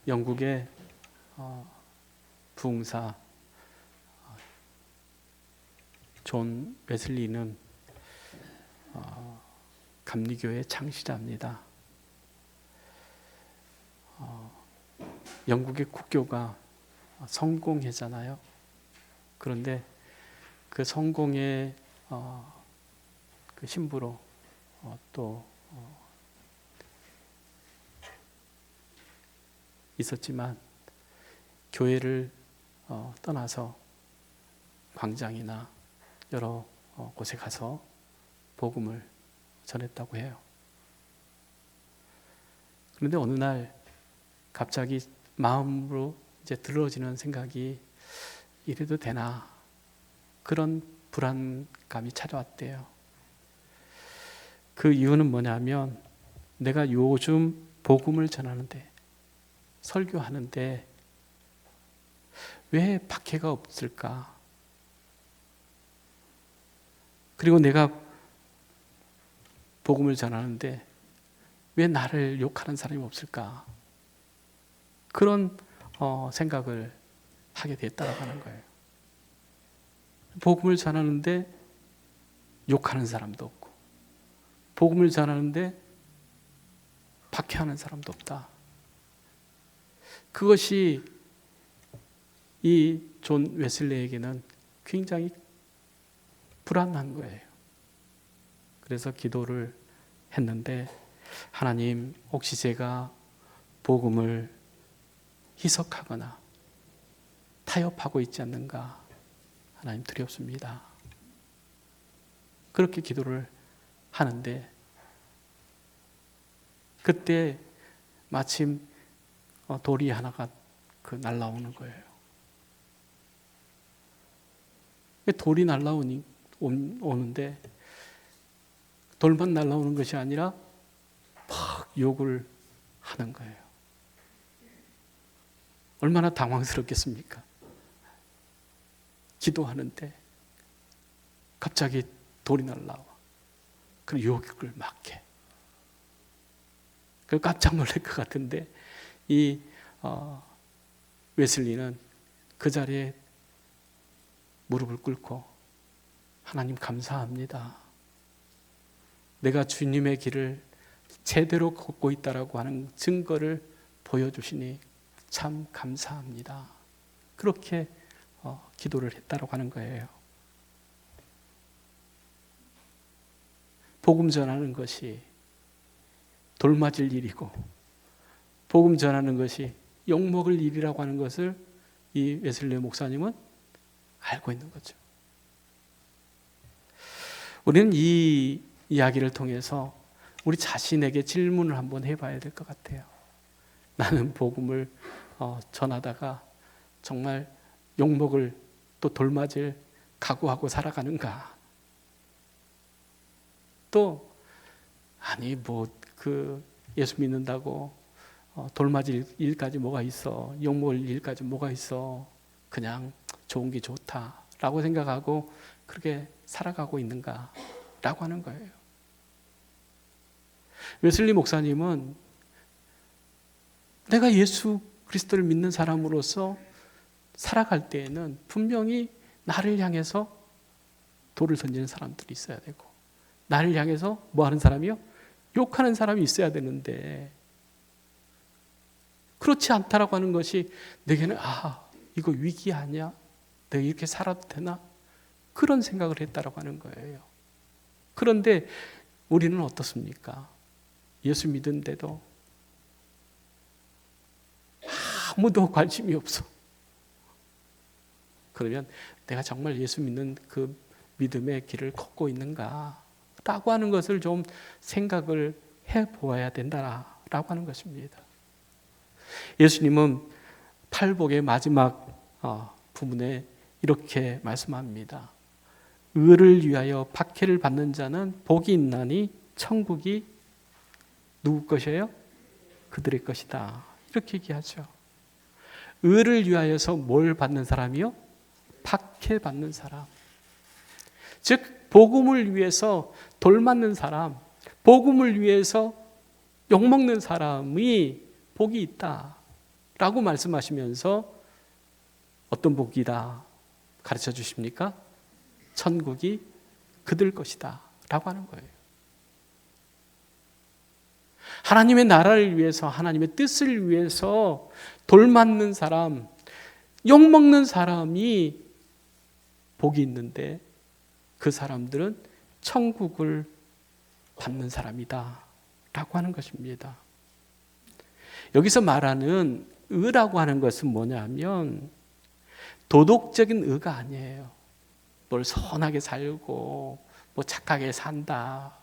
영국의 부흥사 존 웨슬리는 감리교의 창시자입니다. 영국의 국교가 성공회잖아요. 그런데 그 성공의 그 신부로 또 있었지만 교회를 떠나서 광장이나 여러 곳에 가서 복음을 전했다고 해요. 그런데 어느 날 갑자기 마음으로 이제 들어지는 생각이 이래도 되나, 그런 불안감이 찾아왔대요. 그 이유는 뭐냐면 내가 요즘 복음을 전하는데, 설교하는데 왜 박해가 없을까? 그리고 내가 복음을 전하는데 왜 나를 욕하는 사람이 없을까? 그런 생각을 하게 됐다고 하는 거예요. 복음을 전하는데 욕하는 사람도 없고, 복음을 전하는데 박해하는 사람도 없다. 그것이 이 존 웨슬리에게는 굉장히 불안한 거예요. 그래서 기도를 했는데, 하나님, 혹시 제가 복음을 희석하거나 타협하고 있지 않는가? 하나님, 두렵습니다. 그렇게 기도를 하는데, 그때 마침 돌이 하나가 날라오는 거예요. 돌이 오는데 돌만 날라오는 것이 아니라 막 욕을 하는 거예요. 얼마나 당황스럽겠습니까? 기도하는데 갑자기 돌이 날라와. 그리고 욕을 막 해. 그 깜짝 놀랄 것 같은데 이 웨슬리는 그 자리에 무릎을 꿇고, 하나님 감사합니다. 내가 주님의 길을 제대로 걷고 있다라고 하는 증거를 보여주시니 참 감사합니다. 그렇게 기도를 했다라고 하는 거예요. 복음 전하는 것이 돌맞을 일이고, 복음 전하는 것이 욕먹을 일이라고 하는 것을 이 웨슬리 목사님은 알고 있는 거죠. 우리는 이 이야기를 통해서 우리 자신에게 질문을 한번 해봐야 될 것 같아요. 나는 복음을 전하다가 정말 욕먹을, 또 돌맞을 각오하고 살아가는가? 또 아니 예수 믿는다고 돌맞을 일까지 뭐가 있어, 욕먹을 일까지 뭐가 있어, 그냥 좋은 게 좋다라고 생각하고 그렇게 살아가고 있는가? 라고 하는 거예요. 웨슬리 목사님은 내가 예수 그리스도를 믿는 사람으로서 살아갈 때에는 분명히 나를 향해서 돌을 던지는 사람들이 있어야 되고, 나를 향해서 뭐 하는 사람이요? 욕하는 사람이 있어야 되는데, 그렇지 않다라고 하는 것이 내게는 이거 위기 아니야? 내가 이렇게 살아도 되나? 그런 생각을 했다라고 하는 거예요. 그런데 우리는 어떻습니까? 예수 믿은데도 아무도 관심이 없어. 그러면 내가 정말 예수 믿는 그 믿음의 길을 걷고 있는가? 라고 하는 것을 좀 생각을 해보아야 된다라고 하는 것입니다. 예수님은 팔복의 마지막 부분에 이렇게 말씀합니다. 의를 위하여 박해를 받는 자는 복이 있나니 천국이 누구 것이에요? 그들의 것이다. 이렇게 얘기하죠. 의를 위하여서 뭘 받는 사람이요? 박해받는 사람. 즉 복음을 위해서 돌맞는 사람, 복음을 위해서 욕먹는 사람이 복이 있다. 라고 말씀하시면서 어떤 복이다 가르쳐 주십니까? 천국이 그들 것이다 라고 하는 거예요. 하나님의 나라를 위해서, 하나님의 뜻을 위해서 돌맞는 사람, 욕먹는 사람이 복이 있는데 그 사람들은 천국을 받는 사람이다 라고 하는 것입니다. 여기서 말하는 의라고 하는 것은 뭐냐면 도덕적인 의가 아니에요. 뭘 선하게 살고 뭐 착하게 산다.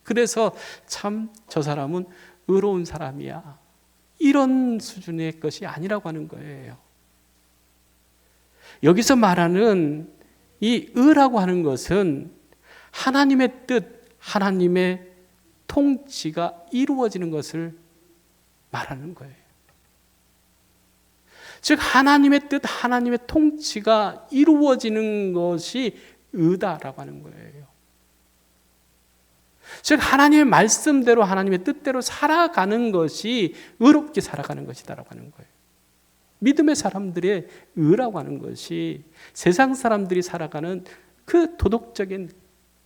그래서 참 저 사람은 의로운 사람이야. 이런 수준의 것이 아니라고 하는 거예요. 여기서 말하는 이 의라고 하는 것은 하나님의 뜻, 하나님의 통치가 이루어지는 것을 말하는 거예요. 즉 하나님의 뜻, 하나님의 통치가 이루어지는 것이 의다라고 하는 거예요. 즉 하나님의 말씀대로 하나님의 뜻대로 살아가는 것이 의롭게 살아가는 것이다라고 하는 거예요. 믿음의 사람들의 의라고 하는 것이 세상 사람들이 살아가는 그 도덕적인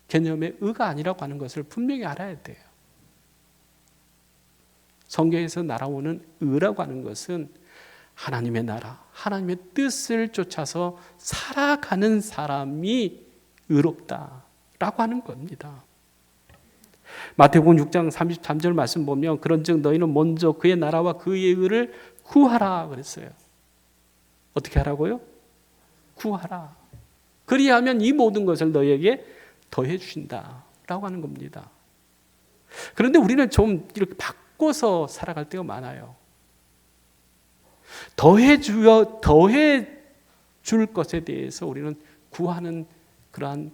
개념의 의가 아니라고 하는 것을 분명히 알아야 돼요. 성경에서 날아오는 의라고 하는 것은 하나님의 나라, 하나님의 뜻을 쫓아서 살아가는 사람이 의롭다라고 하는 겁니다. 마태복음 6장 33절 말씀 보면 그런즉 너희는 먼저 그의 나라와 그의 의를 구하라 그랬어요. 어떻게 하라고요? 구하라. 그리하면 이 모든 것을 너희에게 더해 주신다라고 하는 겁니다. 그런데 우리는 좀 이렇게 바꿔서 살아갈 때가 많아요. 더해 줄 것에 대해서 우리는 구하는 그러한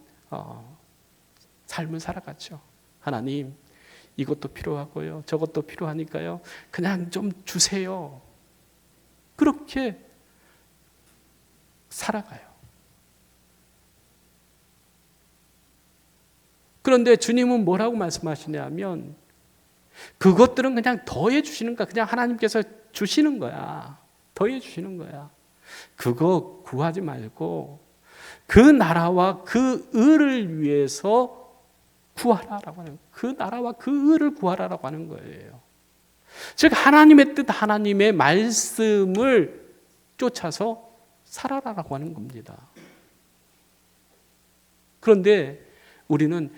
삶을 살아갔죠. 하나님, 이것도 필요하고요, 저것도 필요하니까요, 그냥 좀 주세요. 그렇게 살아가요. 그런데 주님은 뭐라고 말씀하시냐면 그것들은 그냥 더해 주시는 거야. 그냥 하나님께서 주시는 거야. 더해 주시는 거야. 그거 구하지 말고 그 나라와 그 의를 위해서 구하라라고 하는 거예요. 그 나라와 그 의를 구하라라고 하는 거예요. 즉 하나님의 뜻, 하나님의 말씀을 쫓아서 살아라라고 하는 겁니다. 그런데 우리는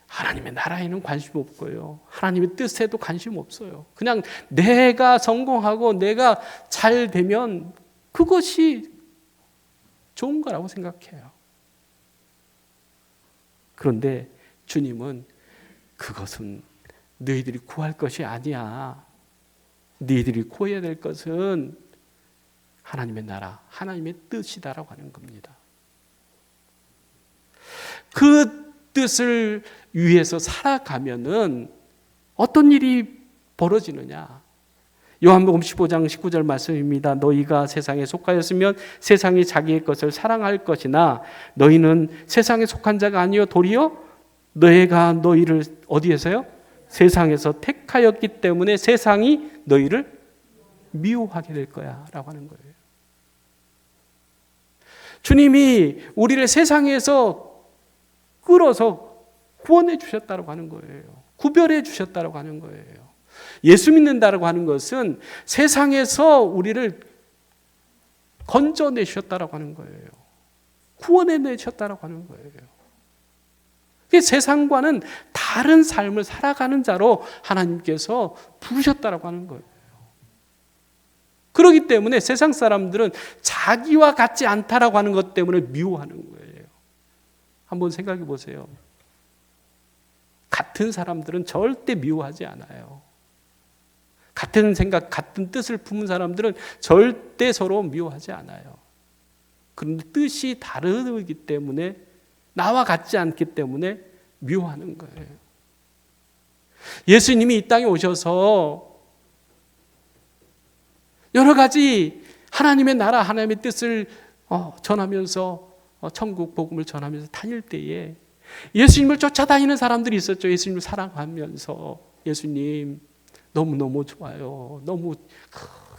하나님의 나라에는 관심 없고요, 하나님의 뜻에도 관심 없어요. 그냥 내가 성공하고 내가 잘 되면 그것이 좋은 거라고 생각해요. 그런데 주님은 그것은 너희들이 구할 것이 아니야. 너희들이 구해야 될 것은 하나님의 나라, 하나님의 뜻이다라고 하는 겁니다. 그 뜻을 위해서 살아가면은 어떤 일이 벌어지느냐? 요한복음 15장 19절 말씀입니다. 너희가 세상에 속하였으면 세상이 자기의 것을 사랑할 것이나 너희는 세상에 속한 자가 아니요 도리어 너희가 너희를 어디에서요? 세상에서 택하였기 때문에 세상이 너희를 미워하게 될 거야 라고 하는 거예요. 주님이 우리를 세상에서 끌어서 구원해 주셨다고 하는 거예요. 구별해 주셨다고 하는 거예요. 예수 믿는다고 하는 것은 세상에서 우리를 건져내셨다고 하는 거예요. 구원해 내셨다고 하는 거예요. 세상과는 다른 삶을 살아가는 자로 하나님께서 부르셨다고 하는 거예요. 그렇기 때문에 세상 사람들은 자기와 같지 않다라고 하는 것 때문에 미워하는 거예요. 한번 생각해 보세요. 같은 사람들은 절대 미워하지 않아요. 같은 생각, 같은 뜻을 품은 사람들은 절대 서로 미워하지 않아요. 그런데 뜻이 다르기 때문에, 나와 같지 않기 때문에 미워하는 거예요. 예수님이 이 땅에 오셔서 여러 가지 하나님의 나라, 하나님의 뜻을 전하면서 천국 복음을 전하면서 다닐 때에 예수님을 쫓아다니는 사람들이 있었죠. 예수님을 사랑하면서 예수님 너무너무 좋아요. 너무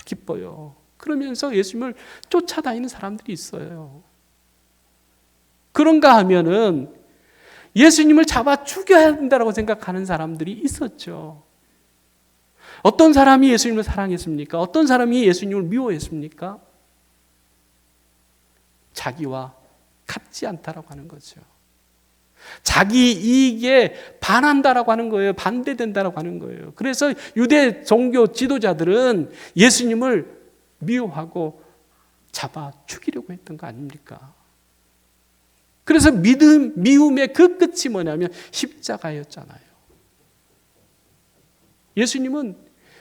기뻐요. 그러면서 예수님을 쫓아다니는 사람들이 있어요. 그런가 하면은 예수님을 잡아 죽여야 된다고 생각하는 사람들이 있었죠. 어떤 사람이 예수님을 사랑했습니까? 어떤 사람이 예수님을 미워했습니까? 자기와 같지 않다라고 하는 거죠. 자기 이익에 반한다라고 하는 거예요. 반대된다라고 하는 거예요. 그래서 유대 종교 지도자들은 예수님을 미워하고 잡아 죽이려고 했던 거 아닙니까? 그래서 미움의 그 끝이 뭐냐면 십자가였잖아요. 예수님은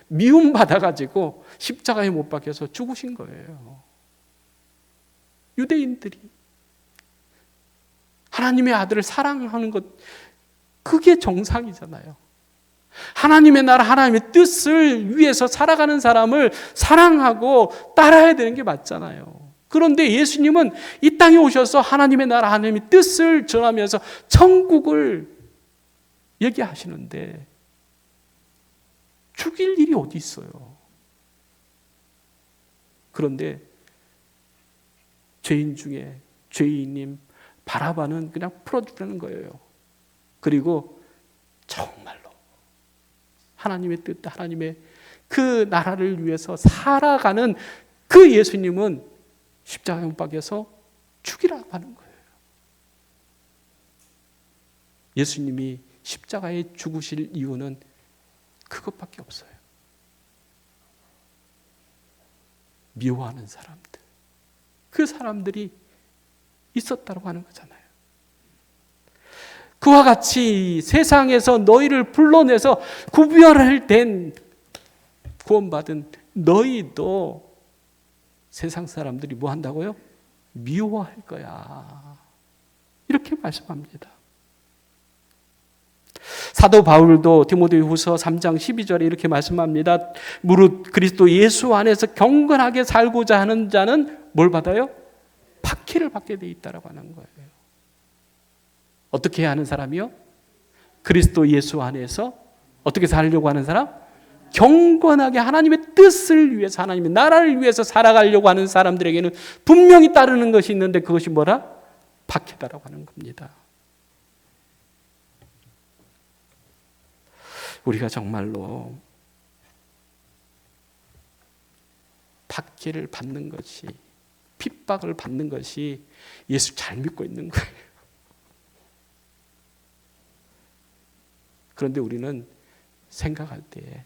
미움 받아가지고 십자가에 못 박혀서 죽으신 거예요. 유대인들이 하나님의 아들을 사랑하는 것, 그게 정상이잖아요. 하나님의 나라, 하나님의 뜻을 위해서 살아가는 사람을 사랑하고 따라야 되는 게 맞잖아요. 그런데 예수님은 이 땅에 오셔서 하나님의 나라, 하나님의 뜻을 전하면서 천국을 얘기하시는데 죽일 일이 어디 있어요? 그런데 죄인 중에 죄인님 바라바는 그냥 풀어주려는 거예요. 그리고 정말로 하나님의 뜻, 하나님의 그 나라를 위해서 살아가는 그 예수님은 십자가에 못 박여서 죽이라고 하는 거예요. 예수님이 십자가에 죽으실 이유는 그것밖에 없어요. 미워하는 사람들, 그 사람들이 있었다고 하는 거잖아요. 그와 같이 세상에서 너희를 불러내서 구별된 구원받은 너희도 세상 사람들이 뭐 한다고요? 미워할 거야. 이렇게 말씀합니다. 사도 바울도 디모데후서 3장 12절에 이렇게 말씀합니다. 무릇 그리스도 예수 안에서 경건하게 살고자 하는 자는 뭘 받아요? 박해를 받게 돼 있다라고 하는 거예요. 어떻게 해야 하는 사람이요? 그리스도 예수 안에서 어떻게 살려고 하는 사람? 경건하게 하나님의 뜻을 위해서, 하나님의 나라를 위해서 살아가려고 하는 사람들에게는 분명히 따르는 것이 있는데 그것이 뭐라? 박해다라고 하는 겁니다. 우리가 정말로 박해를 받는 것이, 핍박을 받는 것이 예수 잘 믿고 있는 거예요. 그런데 우리는 생각할 때에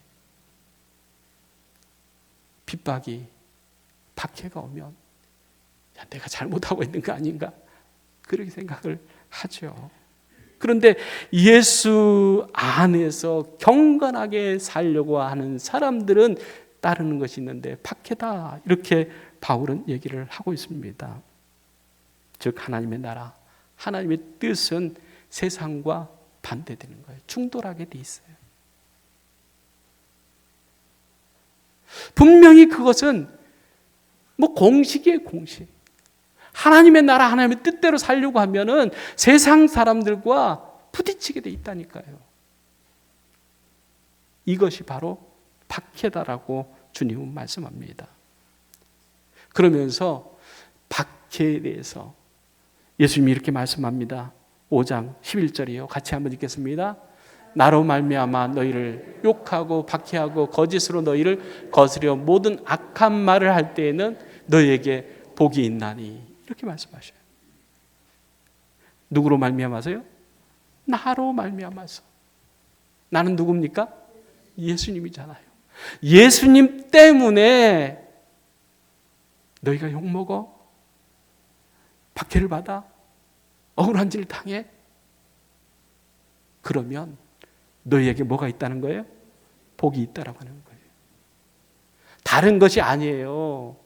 핍박이, 박해가 오면 야, 내가 잘못하고 있는 거 아닌가? 그렇게 생각을 하죠. 그런데 예수 안에서 경건하게 살려고 하는 사람들은 따르는 것이 있는데 박해다, 이렇게 바울은 얘기를 하고 있습니다. 즉 하나님의 나라, 하나님의 뜻은 세상과 반대되는 거예요. 충돌하게 돼 있어요. 분명히 그것은 뭐 공식이에요, 공식. 하나님의 나라, 하나님의 뜻대로 살려고 하면은 세상 사람들과 부딪히게 돼 있다니까요. 이것이 바로 박해다라고 주님은 말씀합니다. 그러면서 박해에 대해서 예수님이 이렇게 말씀합니다. 5장 11절이요. 같이 한번 읽겠습니다. 나로 말미암아 너희를 욕하고 박해하고 거짓으로 너희를 거스려 모든 악한 말을 할 때에는 너희에게 복이 있나니, 이렇게 말씀하셔요. 누구로 말미암아서요? 나로 말미암아서. 나는 누굽니까? 예수님이잖아요. 예수님 때문에 너희가 욕먹어? 박해를 받아? 억울한 짓을 당해? 그러면 너희에게 뭐가 있다는 거예요? 복이 있다라고 하는 거예요. 다른 것이 아니에요.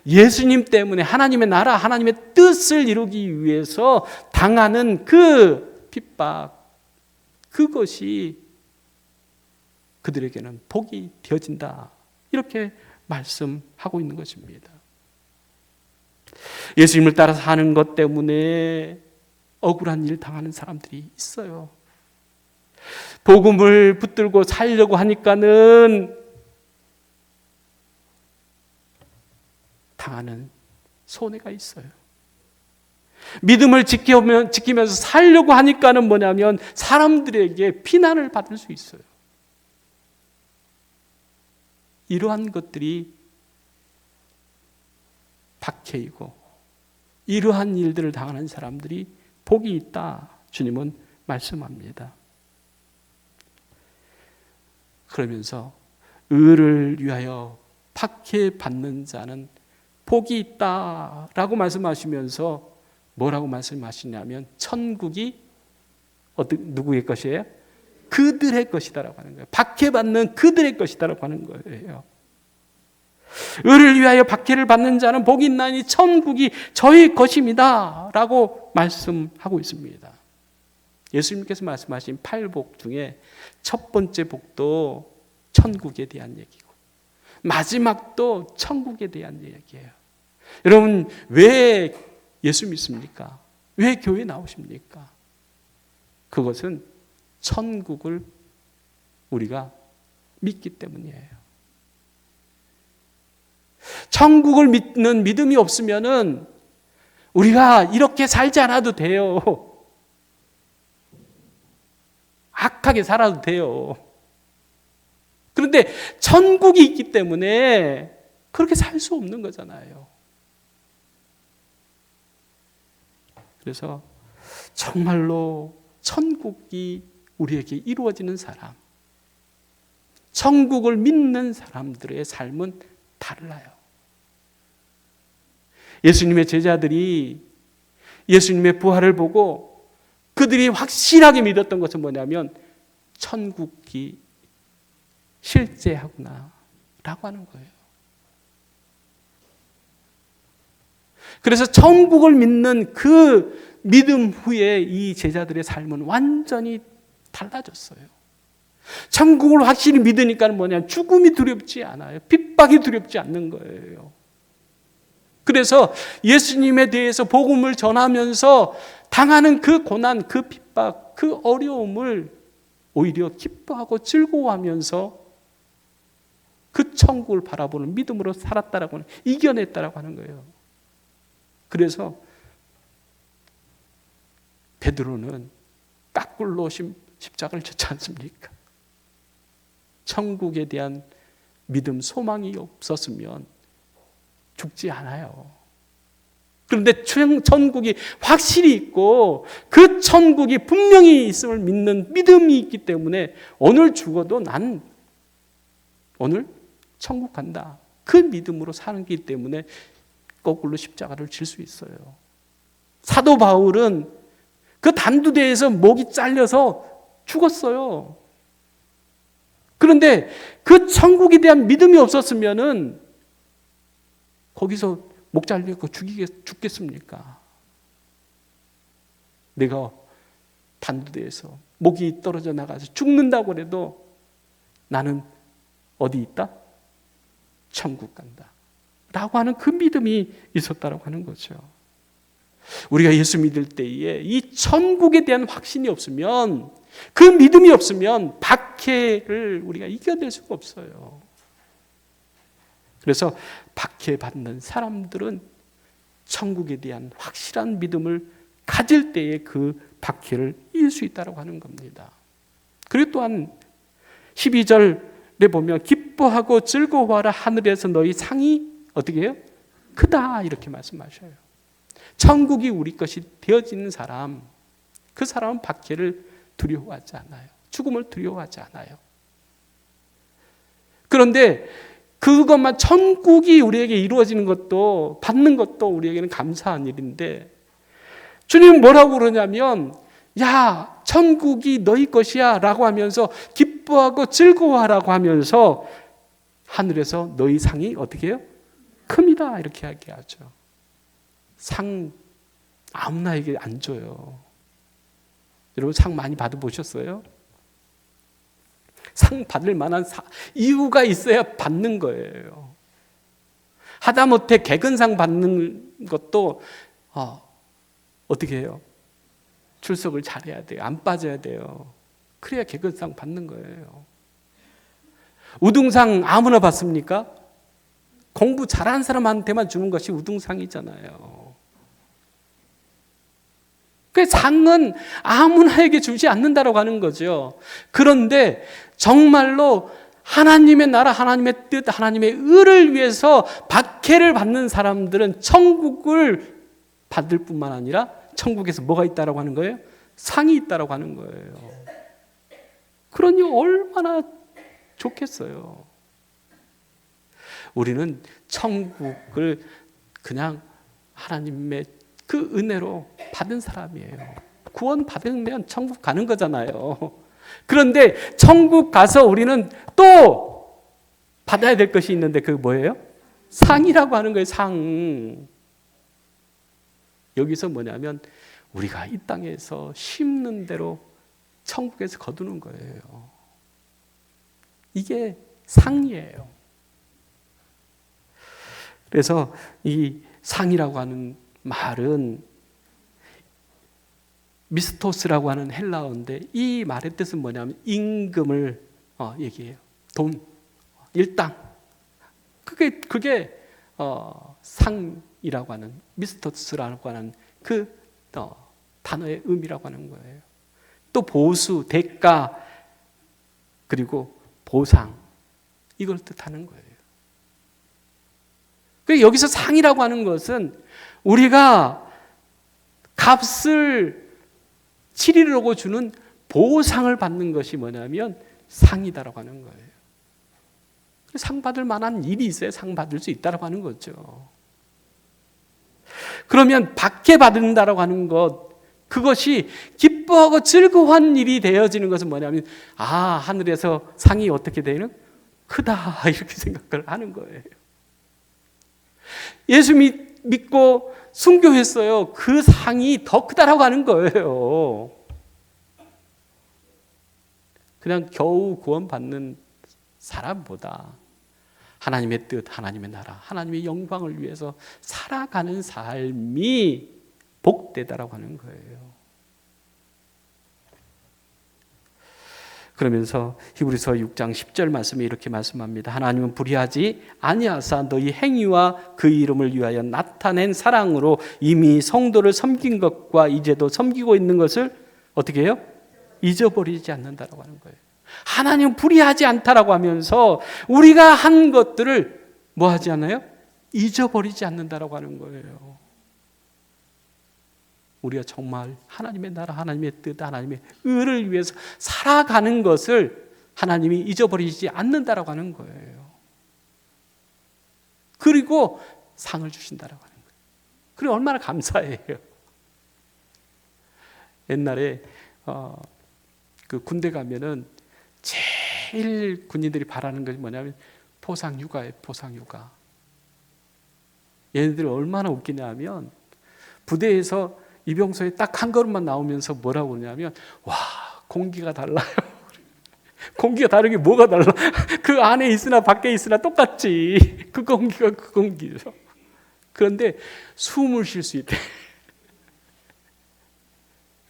예수님 때문에 하나님의 나라, 하나님의 뜻을 이루기 위해서 당하는 그 핍박, 그것이 그들에게는 복이 되어진다, 이렇게 말씀하고 있는 것입니다. 예수님을 따라 사는 것 때문에 억울한 일 당하는 사람들이 있어요. 복음을 붙들고 살려고 하니까는 당하는 손해가 있어요. 믿음을 지키면서 살려고 하니까는 뭐냐면 사람들에게 비난을 받을 수 있어요. 이러한 것들이 박해이고 이러한 일들을 당하는 사람들이 복이 있다. 주님은 말씀합니다. 그러면서 의를 위하여 박해받는 자는 복이 있다라고 말씀하시면서 뭐라고 말씀하시냐면 천국이 누구의 것이에요? 그들의 것이다라고 하는 거예요. 박해받는 그들의 것이다라고 하는 거예요. 의를 위하여 박해를 받는 자는 복이 있나니 천국이 저의 것입니다 라고 말씀하고 있습니다. 예수님께서 말씀하신 8복 중에 첫 번째 복도 천국에 대한 얘기고 마지막도 천국에 대한 얘기예요. 여러분 왜 예수 믿습니까? 왜 교회 나오십니까? 그것은 천국을 우리가 믿기 때문이에요. 천국을 믿는 믿음이 없으면은 우리가 이렇게 살지 않아도 돼요. 악하게 살아도 돼요. 그런데 천국이 있기 때문에 그렇게 살 수 없는 거잖아요. 그래서 정말로 천국이 우리에게 이루어지는 사람, 천국을 믿는 사람들의 삶은 달라요. 예수님의 제자들이 예수님의 부활을 보고 그들이 확실하게 믿었던 것은 뭐냐면 천국이 실제하구나 라고 하는 거예요. 그래서 천국을 믿는 그 믿음 후에 이 제자들의 삶은 완전히 달라졌어요. 천국을 확실히 믿으니까 뭐냐, 죽음이 두렵지 않아요. 핍박이 두렵지 않는 거예요. 그래서 예수님에 대해서 복음을 전하면서 당하는 그 고난, 그 핍박, 그 어려움을 오히려 기뻐하고 즐거워하면서 그 천국을 바라보는 믿음으로 살았다라고 하는, 이겨냈다라고 하는 거예요. 그래서 베드로는 까꿀로 십자가를 졌지 않습니까? 천국에 대한 믿음, 소망이 없었으면 죽지 않아요. 그런데 천국이 확실히 있고 그 천국이 분명히 있음을 믿는 믿음이 있기 때문에 오늘 죽어도 난 오늘 천국 간다. 그 믿음으로 사는 기 때문에 거꾸로 십자가를 질 수 있어요. 사도 바울은 그 단두대에서 목이 잘려서 죽었어요. 그런데 그 천국에 대한 믿음이 없었으면은 거기서 목 잘리고 죽겠습니까? 내가 단두대에서 목이 떨어져 나가서 죽는다고 해도 나는 어디 있다? 천국 간다 라고 하는 그 믿음이 있었다라고 하는 거죠. 우리가 예수 믿을 때에 이 천국에 대한 확신이 없으면, 그 믿음이 없으면 박해를 우리가 이겨낼 수가 없어요. 그래서 박해받는 사람들은 천국에 대한 확실한 믿음을 가질 때에 그 박해를 이길 수 있다고 하는 겁니다. 그리고 또한 12절에 보면 기뻐하고 즐거워하라, 하늘에서 너희 상이 어떻게 해요? 크다, 이렇게 말씀하셔요. 천국이 우리 것이 되어지는 사람, 그 사람은 박해를 두려워하지 않아요. 죽음을 두려워하지 않아요. 그런데 그것만, 천국이 우리에게 이루어지는 것도, 받는 것도 우리에게는 감사한 일인데, 주님은 뭐라고 그러냐면, 야, 천국이 너희 것이야 라고 하면서 기뻐하고 즐거워하라고 하면서 하늘에서 너희 상이 어떻게 해요? 큽니다, 이렇게 이야기하죠. 상 아무나에게 안 줘요. 여러분 상 많이 받아보셨어요? 상 받을 만한 이유가 있어야 받는 거예요. 하다못해 개근상 받는 것도 어떻게 해요? 출석을 잘해야 돼요. 안 빠져야 돼요. 그래야 개근상 받는 거예요. 우등상 아무나 받습니까? 공부 잘하는 사람한테만 주는 것이 우등상이잖아요. 그 상은 아무나에게 주지 않는다라고 하는 거죠. 그런데 정말로 하나님의 나라, 하나님의 뜻, 하나님의 의를 위해서 박해를 받는 사람들은 천국을 받을 뿐만 아니라 천국에서 뭐가 있다라고 하는 거예요? 상이 있다라고 하는 거예요. 그러니 얼마나 좋겠어요. 우리는 천국을 그냥 하나님의 그 은혜로 받은 사람이에요. 구원 받으면 천국 가는 거잖아요. 그런데 천국 가서 우리는 또 받아야 될 것이 있는데 그게 뭐예요? 상이라고 하는 거예요. 상. 여기서 뭐냐면 우리가 이 땅에서 심는 대로 천국에서 거두는 거예요. 이게 상이에요. 그래서 이 상이라고 하는 말은 미스토스라고 하는 헬라어인데 이 말의 뜻은 뭐냐면 임금을 얘기해요. 돈, 일당. 그게 상이라고 하는 미스토스라고 하는 그 단어의 의미라고 하는 거예요. 또 보수, 대가, 그리고 보상 이걸 뜻하는 거예요. 여기서 상이라고 하는 것은 우리가 값을 치르려고 주는 보상을 받는 것이 뭐냐면 상이다라고 하는 거예요. 상 받을 만한 일이 있어야 상 받을 수 있다라고 하는 거죠. 그러면 받게 받는다라고 하는 것, 그것이 기뻐하고 즐거운 일이 되어지는 것은 뭐냐면 하늘에서 상이 어떻게 되는? 크다 이렇게 생각을 하는 거예요. 예수 믿고 순교했어요. 그 상이 더 크다라고 하는 거예요. 그냥 겨우 구원받는 사람보다 하나님의 뜻, 하나님의 나라, 하나님의 영광을 위해서 살아가는 삶이 복되다라고 하는 거예요. 그러면서 히브리서 6장 10절 말씀에 이렇게 말씀합니다. 하나님은 불의하지 아니하사 너희 행위와 그 이름을 위하여 나타낸 사랑으로 이미 성도를 섬긴 것과 이제도 섬기고 있는 것을 어떻게 해요? 잊어버리지 않는다라고 하는 거예요. 하나님은 불의하지 않다라고 하면서 우리가 한 것들을 뭐 하지 않아요? 잊어버리지 않는다라고 하는 거예요. 우리가 정말 하나님의 나라, 하나님의 뜻, 하나님의 의를 위해서 살아가는 것을 하나님이 잊어버리지 않는다라고 하는 거예요. 그리고 상을 주신다라고 하는 거예요. 그리고 얼마나 감사해요. 옛날에 그 군대 가면은 제일 군인들이 바라는 것이 뭐냐면 포상휴가예요. 포상휴가. 얘네들이 얼마나 웃기냐면 부대에서 이병소에 딱 한 걸음만 나오면서 뭐라고 그러냐면 와 공기가 달라요. 공기가 다르게 뭐가 달라? 그 안에 있으나 밖에 있으나 똑같지. 그 공기가 그 공기죠. 그런데 숨을 쉴 수 있대.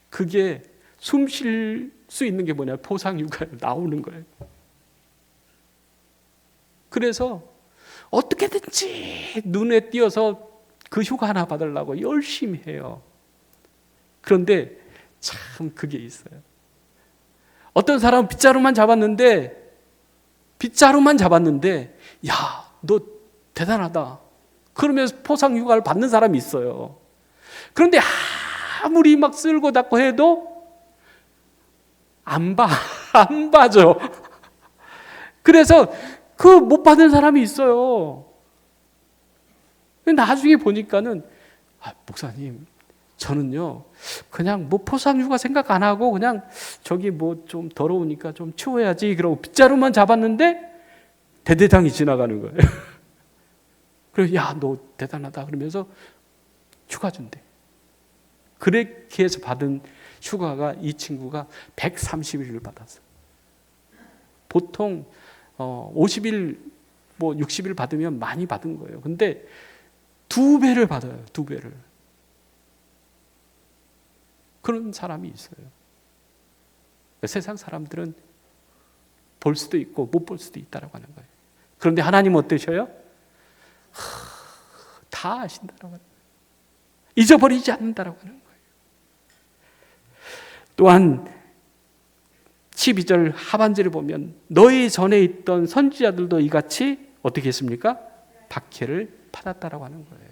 그게 숨 쉴 수 있는 게 뭐냐? 포상휴가에 나오는 거예요. 그래서 어떻게든지 눈에 띄어서 그 휴가 하나 받으려고 열심히 해요. 그런데 참 그게 있어요. 어떤 사람은 빗자루만 잡았는데 야, 너 대단하다. 그러면서 포상휴가를 받는 사람이 있어요. 그런데 아무리 막 쓸고 닦고 해도 안 봐줘. 그래서 그 못 받은 사람이 있어요. 나중에 보니까는 목사님 저는요 그냥 뭐 포상휴가 생각 안 하고 그냥 저기 뭐 좀 더러우니까 좀 치워야지 그러고 빗자루만 잡았는데 대대장이 지나가는 거예요. 그래서 야 너 대단하다 그러면서 휴가 준대. 그렇게 해서 받은 휴가가 이 친구가 130일을 받았어요. 보통 50일 뭐 60일 받으면 많이 받은 거예요. 근데 2배를 받아요. 2배를. 그런 사람이 있어요. 세상 사람들은 볼 수도 있고 못 볼 수도 있다라고 하는 거예요. 그런데 하나님은 어떠셔요? 다 아신다라고 하는 거예요. 잊어버리지 않는다라고 하는 거예요. 또한 12절 하반절에 보면 너희 전에 있던 선지자들도 이같이 어떻게 했습니까? 박해를 받았다라고 하는 거예요.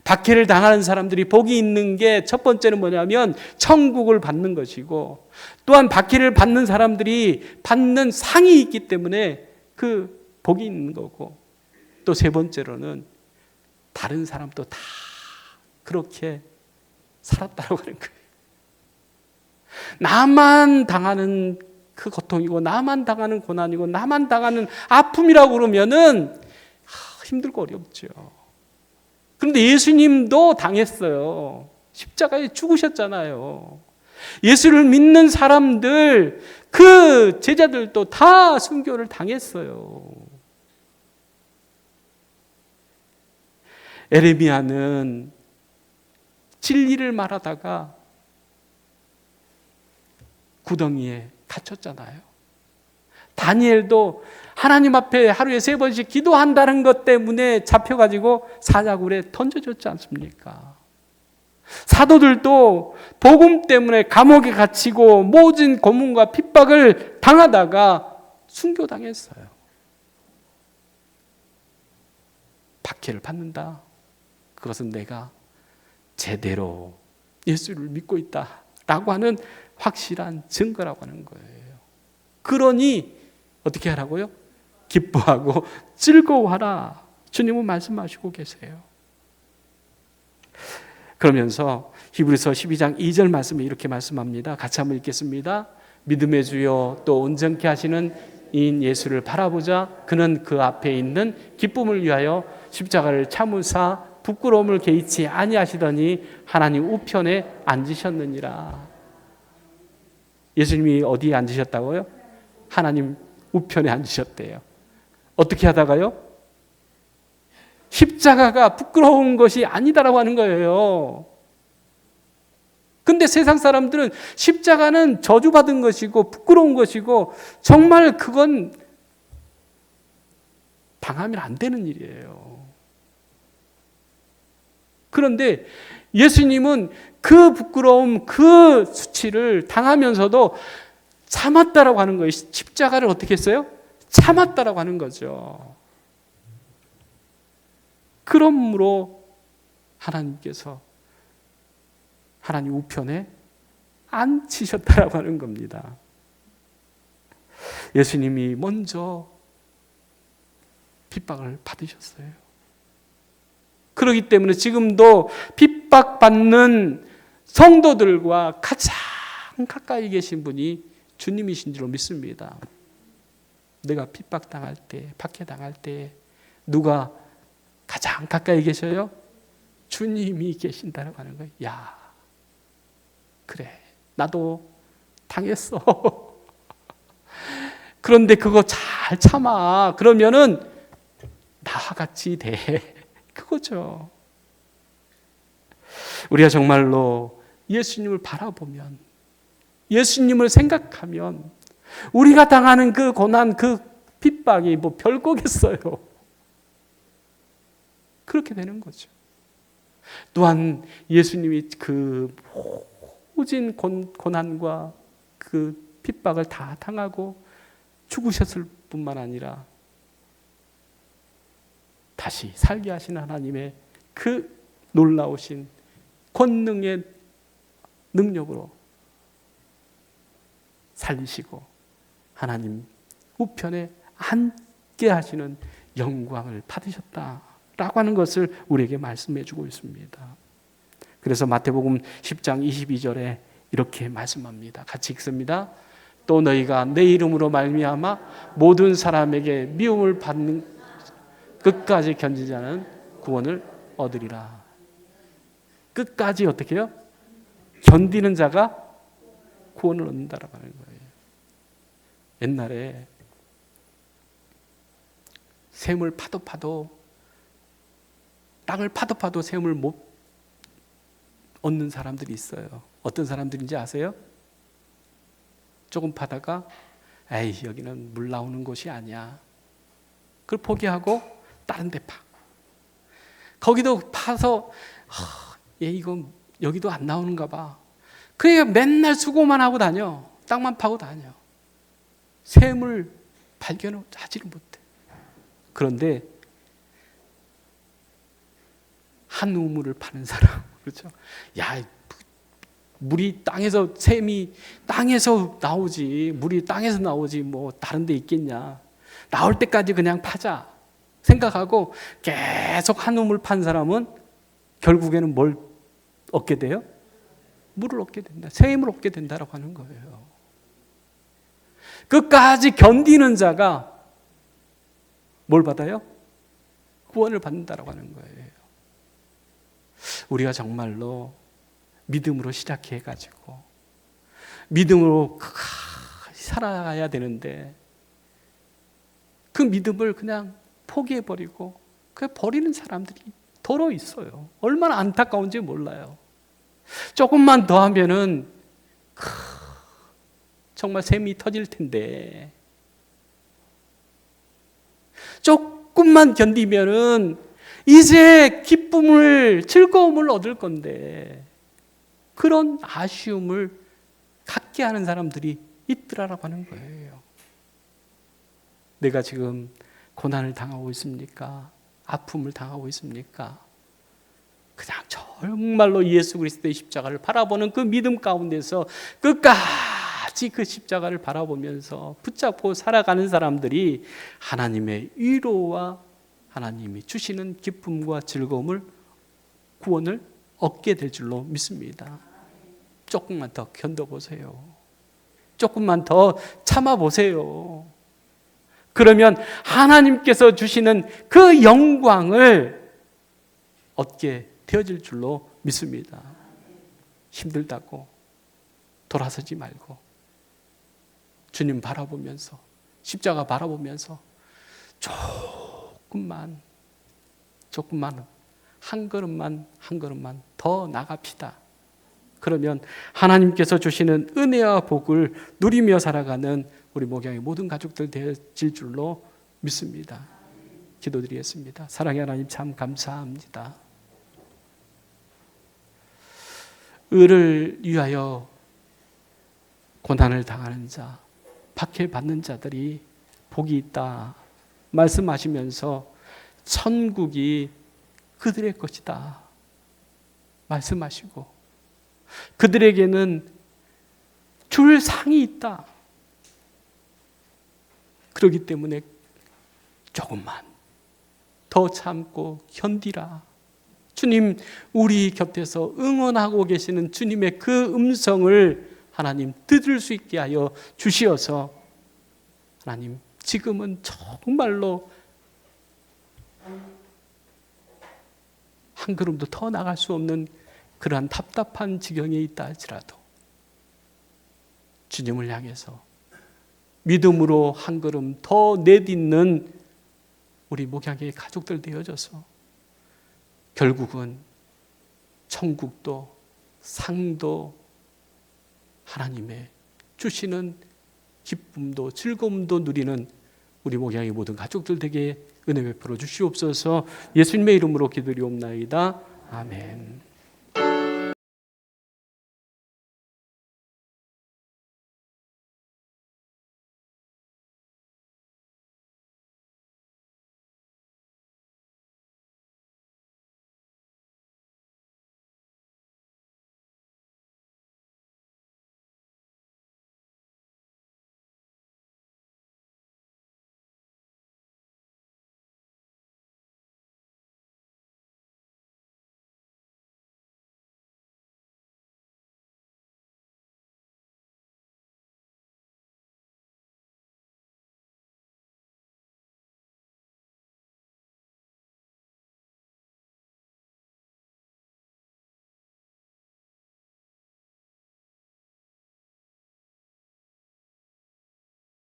박해를 당하는 사람들이 복이 있는 게 첫 번째는 뭐냐면 천국을 받는 것이고, 또한 박해를 받는 사람들이 받는 상이 있기 때문에 그 복이 있는 거고, 또 세 번째로는 다른 사람도 다 그렇게 살았다고 하는 거예요. 나만 당하는 그 고통이고, 나만 당하는 고난이고, 나만 당하는 아픔이라고 그러면은 힘들고 어렵죠. 그런데 예수님도 당했어요. 십자가에 죽으셨잖아요. 예수를 믿는 사람들, 그 제자들도 다 순교를 당했어요. 에레미야는 진리를 말하다가 구덩이에 갇혔잖아요. 다니엘도 하나님 앞에 하루에 3번씩 기도한다는 것 때문에 잡혀가지고 사자굴에 던져졌지 않습니까? 사도들도 복음 때문에 감옥에 갇히고 모진 고문과 핍박을 당하다가 순교당했어요. 박해를 받는다. 그것은 내가 제대로 예수를 믿고 있다라고 하는 확실한 증거라고 하는 거예요. 그러니 어떻게 하라고요? 기뻐하고 즐거워하라. 주님은 말씀하시고 계세요. 그러면서 히브리서 12장 2절 말씀에 이렇게 말씀합니다. 같이 한번 읽겠습니다. 믿음의 주요 또 온전케 하시는 이인 예수를 바라보자. 그는 그 앞에 있는 기쁨을 위하여 십자가를 참으사 부끄러움을 개의치 아니하시더니 하나님 우편에 앉으셨느니라. 예수님이 어디에 앉으셨다고요? 하나님 우편에 앉으셨대요. 어떻게 하다가요? 십자가가 부끄러운 것이 아니다라고 하는 거예요. 근데 세상 사람들은 십자가는 저주받은 것이고 부끄러운 것이고 정말 그건 당하면 안 되는 일이에요. 그런데 예수님은 그 부끄러움, 그 수치를 당하면서도 참았다라고 하는 거예요. 십자가를 어떻게 했어요? 참았다라고 하는 거죠. 그러므로 하나님께서 하나님 우편에 앉히셨다라고 하는 겁니다. 예수님이 먼저 핍박을 받으셨어요. 그렇기 때문에 지금도 핍박받는 성도들과 가장 가까이 계신 분이 주님이신 줄로 믿습니다. 내가 핍박당할 때, 박해당할 때 누가 가장 가까이 계셔요? 주님이 계신다고 하는 거예요. 야, 그래, 나도 당했어. 그런데 그거 잘 참아. 그러면은 나와 같이 돼. 그거죠. 우리가 정말로 예수님을 바라보면, 예수님을 생각하면 우리가 당하는 그 고난, 그 핍박이 뭐 별거겠어요. 그렇게 되는 거죠. 또한 예수님이 그 모진 고난과 그 핍박을 다 당하고 죽으셨을 뿐만 아니라 다시 살게 하시는 하나님의 그 놀라우신 권능의 능력으로 살리시고 하나님 우편에 앉게 하시는 영광을 받으셨다라고 하는 것을 우리에게 말씀해 주고 있습니다. 그래서 마태복음 10장 22절에 이렇게 말씀합니다. 같이 읽습니다. 또 너희가 내 이름으로 말미암아 모든 사람에게 미움을 받는 끝까지 견디지 자는 구원을 얻으리라. 끝까지 어떻게 해요? 견디는 자가 구원을 얻는다라고 하는 거예요. 옛날에 샘을 파도 땅을 파도 샘을 못 얻는 사람들이 있어요. 어떤 사람들인지 아세요? 조금 파다가 에이 여기는 물 나오는 곳이 아니야. 그걸 포기하고 다른 데 파. 거기도 파서 얘 이거 여기도 안 나오는가 봐. 그러니까 맨날 수고만 하고 다녀. 땅만 파고 다녀. 샘을 발견을 하지를 못해. 그런데 한 우물을 파는 사람, 그렇죠? 야, 물이 땅에서, 샘이 땅에서 나오지, 물이 땅에서 나오지 뭐 다른 데 있겠냐. 나올 때까지 그냥 파자 생각하고 계속 한 우물 판 사람은 결국에는 뭘 얻게 돼요? 물을 얻게 된다. 샘을 얻게 된다라고 하는 거예요. 끝까지 견디는 자가 뭘 받아요? 구원을 받는다라고 하는 거예요. 우리가 정말로 믿음으로 시작해가지고 믿음으로 살아야 되는데 그 믿음을 그냥 포기해버리고 그냥 버리는 사람들이 더러 있어요. 얼마나 안타까운지 몰라요. 조금만 더 하면은 정말 샘이 터질 텐데 조금만 견디면은 이제 기쁨을, 즐거움을 얻을 건데 그런 아쉬움을 갖게 하는 사람들이 있더라라고 하는 거예요. 내가 지금 고난을 당하고 있습니까? 아픔을 당하고 있습니까? 그냥 정말로 예수 그리스도의 십자가를 바라보는 그 믿음 가운데서 끝까지 그 십자가를 바라보면서 붙잡고 살아가는 사람들이 하나님의 위로와 하나님이 주시는 기쁨과 즐거움을, 구원을 얻게 될 줄로 믿습니다. 조금만 더 견뎌보세요. 조금만 더 참아보세요. 그러면 하나님께서 주시는 그 영광을 얻게 되어질 줄로 믿습니다. 힘들다고 돌아서지 말고 주님 바라보면서, 십자가 바라보면서 조금만 한 걸음만 더 나갑시다. 그러면 하나님께서 주시는 은혜와 복을 누리며 살아가는 우리 목양의 모든 가족들 되어질 줄로 믿습니다. 기도드리겠습니다. 사랑의 하나님, 참 감사합니다. 의를 위하여 고난을 당하는 자, 박해받는 자들이 복이 있다 말씀하시면서 천국이 그들의 것이다 말씀하시고 그들에게는 줄 상이 있다. 그렇기 때문에 조금만 더 참고 견디라. 주님, 우리 곁에서 응원하고 계시는 주님의 그 음성을 하나님 들을 수 있게 하여 주시어서 하나님, 지금은 정말로 한 걸음도 더 나갈 수 없는 그러한 답답한 지경에 있다 할지라도 주님을 향해서 믿음으로 한 걸음 더 내딛는 우리 목양의 가족들 되어져서 결국은 천국도 상도 하나님의 주시는 기쁨도 즐거움도 누리는 우리 목양의 모든 가족들 되게 은혜 베풀어 주시옵소서. 예수님의 이름으로 기도리옵나이다. 아멘.